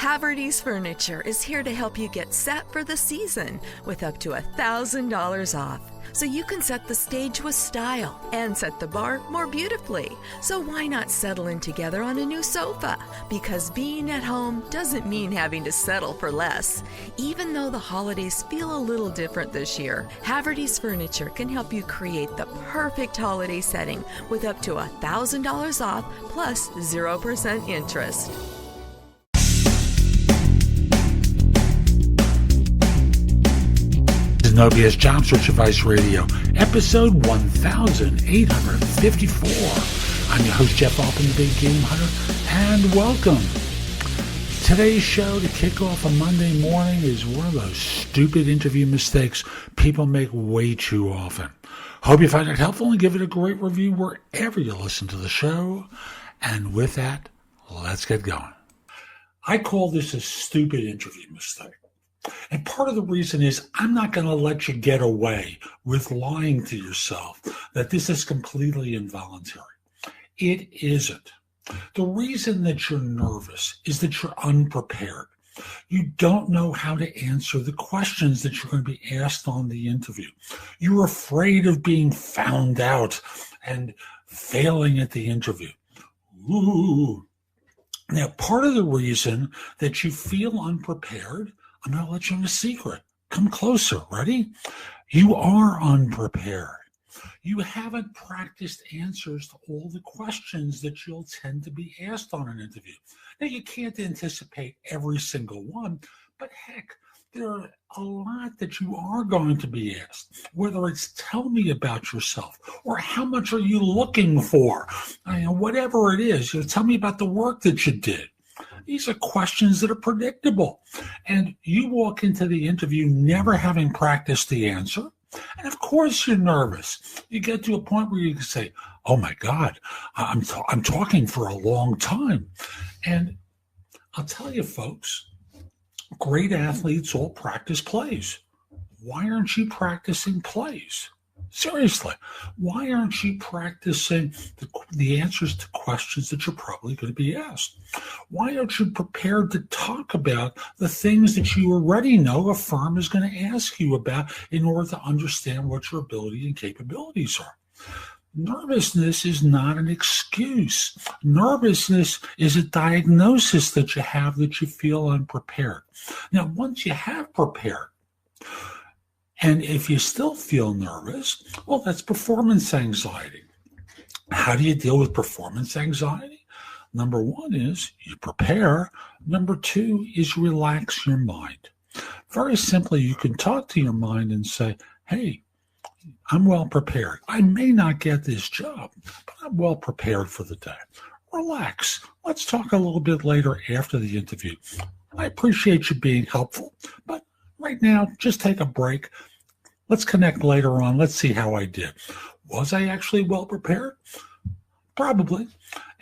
Haverty's Furniture is here to help you get set for the season with up to $1,000 off. So you can set the stage with style and set the bar more beautifully. So why not settle in together on a new sofa? Because being at home doesn't mean having to settle for less. Even though the holidays feel a little different this year, Haverty's Furniture can help you create the perfect holiday setting with up to $1,000 off plus 0% interest. Novia's Job Search Advice Radio, episode 1854. I'm your host, Jeff Altman, the Big Game Hunter, and welcome. Today's show to kick off a Monday morning is one of those stupid interview mistakes people make way too often. Hope you find it helpful and give it a great review wherever you listen to the show. And with that, let's get going. I call this a stupid interview mistake. And part of the reason is I'm not going to let you get away with lying to yourself that this is completely involuntary. It isn't. The reason that you're nervous is that you're unprepared. You don't know how to answer the questions that you're going to be asked on the interview. You're afraid of being found out and failing at the interview. Ooh. Now, part of the reason that you feel unprepared, I'm going to let you in a secret. Come closer. Ready? You are unprepared. You haven't practiced answers to all the questions that you'll tend to be asked on an interview. Now, you can't anticipate every single one, but heck, there are a lot that you are going to be asked, whether it's tell me about yourself or how much are you looking for, whatever it is, tell me about the work that you did. These are questions that are predictable. And you walk into the interview never having practiced the answer. And of course you're nervous. You get to a point where you can say, oh my God, I'm talking for a long time. And I'll tell you folks, great athletes all practice plays. Why aren't you practicing plays? Seriously, why aren't you practicing the answers to questions that you're probably going to be asked? Why aren't you prepared to talk about the things that you already know a firm is going to ask you about in order to understand what your ability and capabilities are? Nervousness is not an excuse. Nervousness is a diagnosis that you have that you feel unprepared. Now, once you have prepared, and if you still feel nervous, well, that's performance anxiety. How do you deal with performance anxiety? Number one is you prepare. Number two is relax your mind. Very simply, you can talk to your mind and say, hey, I'm well prepared. I may not get this job, but I'm well prepared for the day. Relax. Let's talk a little bit later after the interview. I appreciate you being helpful, but right now, just take a break. Let's connect later on. Let's see how I did. Was I actually well prepared? Probably.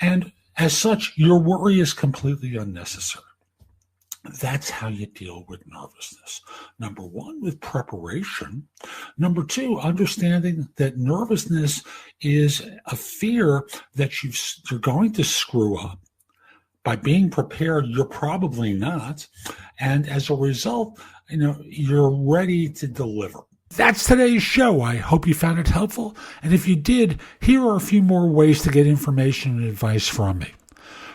And as such, your worry is completely unnecessary. That's how you deal with nervousness. Number one, with preparation. Number two, understanding that nervousness is a fear that you're going to screw up. By being prepared, you're probably not. And as a result, you're ready to deliver. That's today's show. I hope you found it helpful. And if you did, here are a few more ways to get information and advice from me.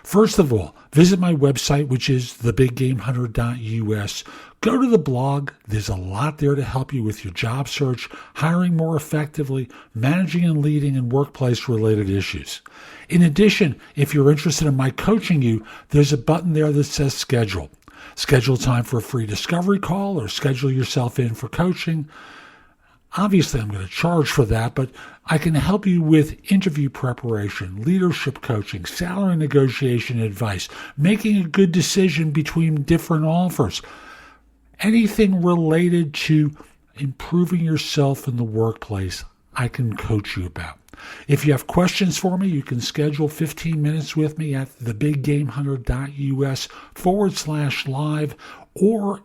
First of all, visit my website, which is thebiggamehunter.us. Go to the blog. There's a lot there to help you with your job search, hiring more effectively, managing and leading, and workplace-related issues. In addition, if you're interested in my coaching you, there's a button there that says schedule. Schedule time for a free discovery call or schedule yourself in for coaching. Obviously, I'm going to charge for that, but I can help you with interview preparation, leadership coaching, salary negotiation advice, making a good decision between different offers, anything related to improving yourself in the workplace, I can coach you about. If you have questions for me, you can schedule 15 minutes with me at thebiggamehunter.us/live, or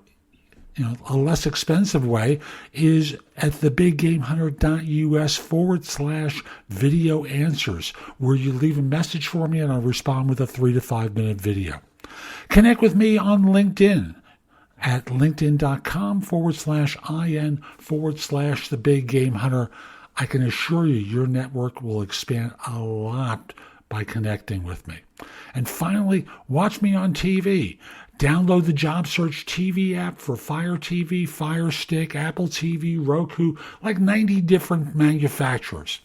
a less expensive way is at thebiggamehunter.us/video answers, where you leave a message for me and I'll respond with a 3 to 5 minute video. Connect with me on LinkedIn at linkedin.com/IN/The Big Game Hunter. I can assure you your network will expand a lot by connecting with me. And finally, watch me on TV. Download the JobSearch TV app for Fire TV, Fire Stick, Apple TV, Roku, like 90 different manufacturers.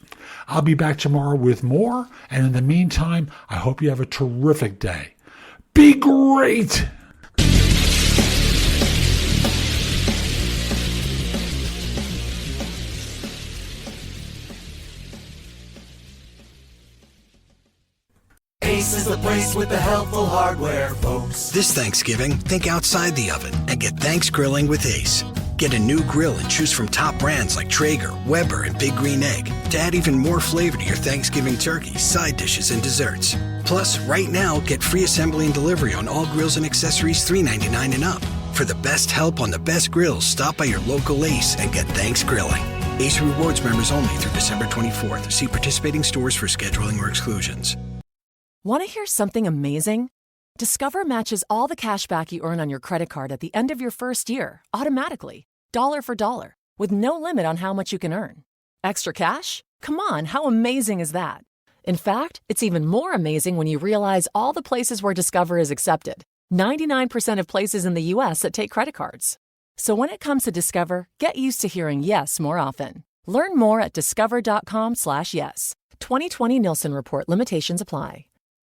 I'll be back tomorrow with more, and in the meantime, I hope you have a terrific day. Be great! Ace is the place with the helpful hardware, folks. This Thanksgiving, think outside the oven and get Thanks Grilling with Ace. Get a new grill and choose from top brands like Traeger, Weber, and Big Green Egg to add even more flavor to your Thanksgiving turkey, side dishes, and desserts. Plus, right now, get free assembly and delivery on all grills and accessories $3.99 and up. For the best help on the best grills, stop by your local Ace and get Thanks Grilling. Ace Rewards members only through December 24th. See participating stores for scheduling or exclusions. Want to hear something amazing? Discover matches all the cash back you earn on your credit card at the end of your first year, automatically, dollar for dollar, with no limit on how much you can earn. Extra cash? Come on, how amazing is that? In fact, it's even more amazing when you realize all the places where Discover is accepted. 99% of places in the U.S. that take credit cards. So when it comes to Discover, get used to hearing yes more often. Learn more at discover.com/yes. 2020 Nielsen Report limitations apply.